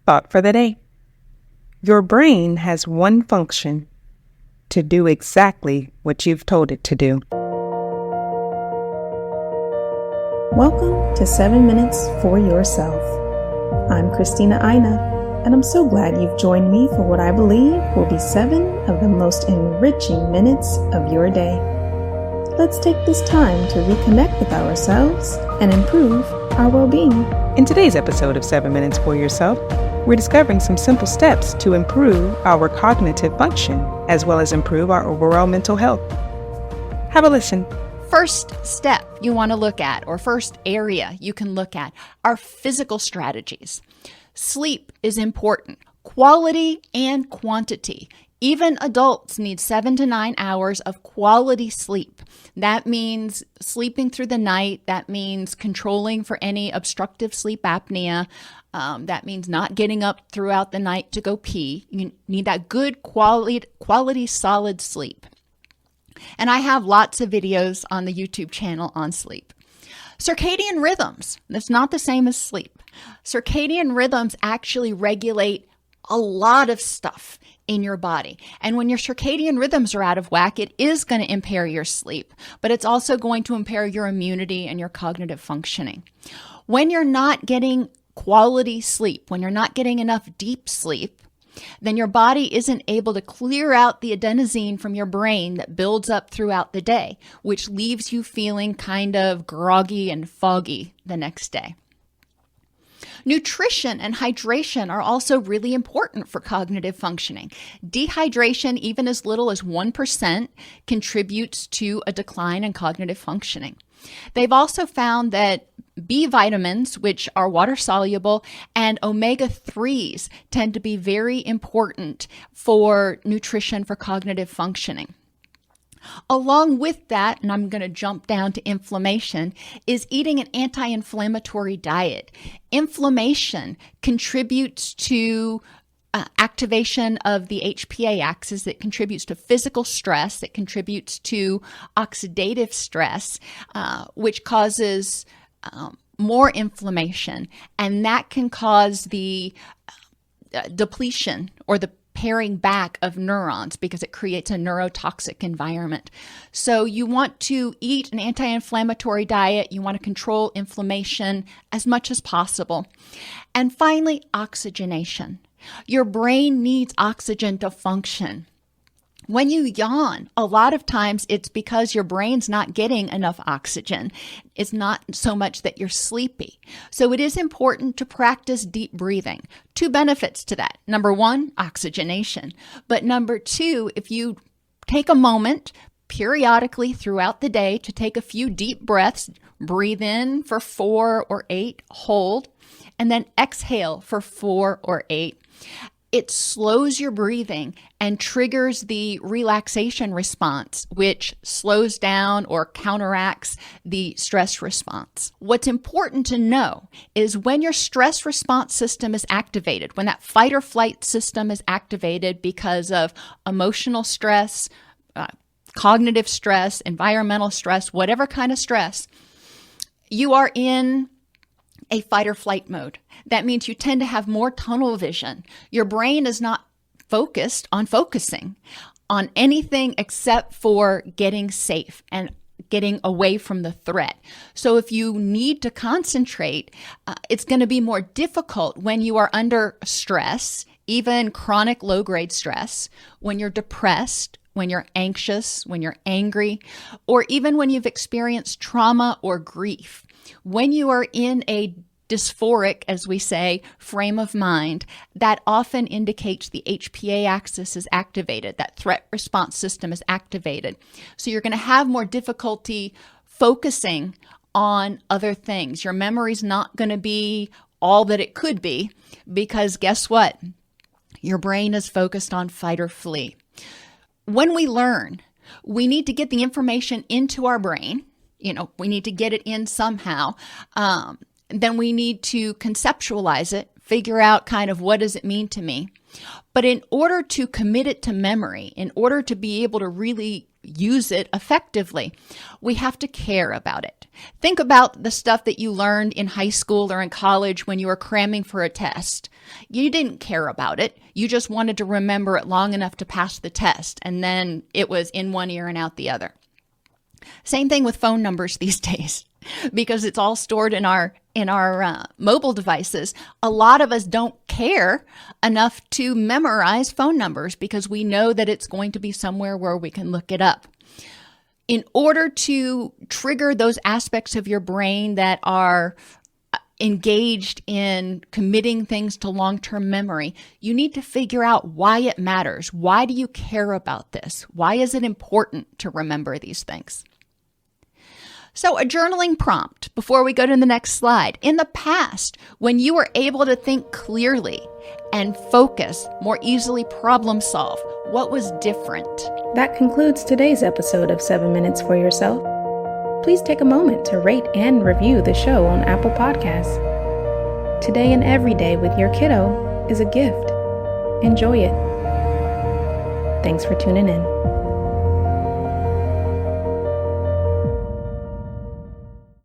Thought for the day. Your brain has one function: to do exactly what you've told it to do. Welcome to 7 Minutes for Yourself. I'm Christina Aina, and I'm so glad you've joined me for what I believe will be 7 of the most enriching minutes of your day. Let's take this time to reconnect with ourselves and improve our well-being. In today's episode of 7 Minutes for Yourself, we're discovering some simple steps to improve our cognitive function, as well as improve our overall mental health. Have a listen. First step you want to look at, or first area you can look at, are physical strategies. Sleep is important, quality and quantity. Even adults need 7 to 9 hours of quality sleep. That means sleeping through the night. That means controlling for any obstructive sleep apnea. That means not getting up throughout the night to go pee. You need that good quality solid sleep. And I have lots of videos on the YouTube channel on sleep. Circadian rhythms, that's not the same as sleep. Circadian rhythms actually regulate a lot of stuff in your body. And when your circadian rhythms are out of whack, it is going to impair your sleep, but it's also going to impair your immunity and your cognitive functioning. When you're not getting quality sleep, when you're not getting enough deep sleep, then your body isn't able to clear out the adenosine from your brain that builds up throughout the day, which leaves you feeling kind of groggy and foggy the next day. Nutrition and hydration are also really important for cognitive functioning. Dehydration, even as little as 1%, contributes to a decline in cognitive functioning. They've also found that B vitamins, which are water soluble, and omega-3s tend to be very important for nutrition for cognitive functioning. Along with that, and I'm going to jump down to inflammation, is eating an anti-inflammatory diet. Inflammation contributes to activation of the HPA axis. It contributes to physical stress. It contributes to oxidative stress, which causes more inflammation. And that can cause the depletion or the paring back of neurons because it creates a neurotoxic environment. So you want to eat an anti-inflammatory diet. You want to control inflammation as much as possible. And finally, oxygenation. Your brain needs oxygen to function. When you yawn, a lot of times it's because your brain's not getting enough oxygen. It's not so much that you're sleepy. So it is important to practice deep breathing. 2 benefits to that. Number 1, oxygenation. But number 2, if you take a moment periodically throughout the day to take a few deep breaths, breathe in for 4 or 8, hold, and then exhale for 4 or 8. It slows your breathing and triggers the relaxation response, which slows down or counteracts the stress response. What's important to know is when your stress response system is activated, when that fight or flight system is activated because of emotional stress, cognitive stress, environmental stress, whatever kind of stress, you are in a fight or flight mode. That means you tend to have more tunnel vision. Your brain is not focused on focusing on anything except for getting safe and getting away from the threat. So if you need to concentrate, it's going to be more difficult when you are under stress, even chronic low-grade stress, when you're depressed, when you're anxious, when you're angry, or even when you've experienced trauma or grief. When you are in a dysphoric, as we say, frame of mind, that often indicates the HPA axis is activated, that threat response system is activated. So you're going to have more difficulty focusing on other things. Your memory's not going to be all that it could be because guess what? Your brain is focused on fight or flee. When we learn, we need to get the information into our brain. We need to get it in somehow. Then we need to conceptualize it, figure out kind of what does it mean to me. But in order to commit it to memory, in order to be able to really use it effectively, we have to care about it. Think about the stuff that you learned in high school or in college when you were cramming for a test. You didn't care about it. You just wanted to remember it long enough to pass the test, and then it was in one ear and out the other. Same thing with phone numbers these days, because it's all stored in our mobile devices. A lot of us don't care enough to memorize phone numbers because we know that it's going to be somewhere where we can look it up. In order to trigger those aspects of your brain that are engaged in committing things to long-term memory, you need to figure out why it matters. Why do you care about this? Why is it important to remember these things? So a journaling prompt before we go to the next slide. In the past, when you were able to think clearly and focus, more easily problem solve, what was different? That concludes today's episode of 7 Minutes for Yourself. Please take a moment to rate and review the show on Apple Podcasts. Today and every day with your kiddo is a gift. Enjoy it. Thanks for tuning in.